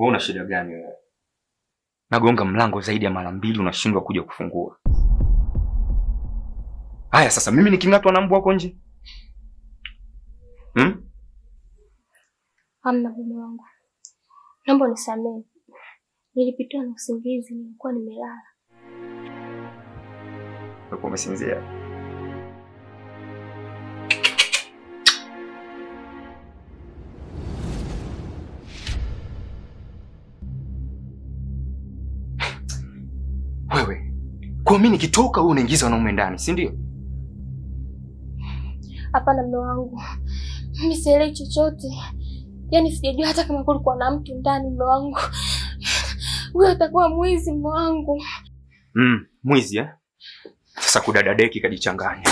Wewe una shida gani wewe? Nagonga mlango zaidi ya mara 2 unashindwa kuja kufungua. Haya sasa mimi niking'atwa na mbwa huko nje? Hamna mume wangu. Naomba unisamehe. Nilipitiwa na usingizi, nilikuwa nimelala. Ulikuwa umesinzia? Wewe, kwa mimi nikitoka wewe unaingiza wanaume ndani, si ndio? Hapana mume wangu. Mimi sielewi chochote. Yaani sijajua hata kama kulikuwa na mtu ndani mume wangu. Huyo atakuwa mwizi mume wangu. Mwizi eh? Sasa kudadadeki kajichanganya.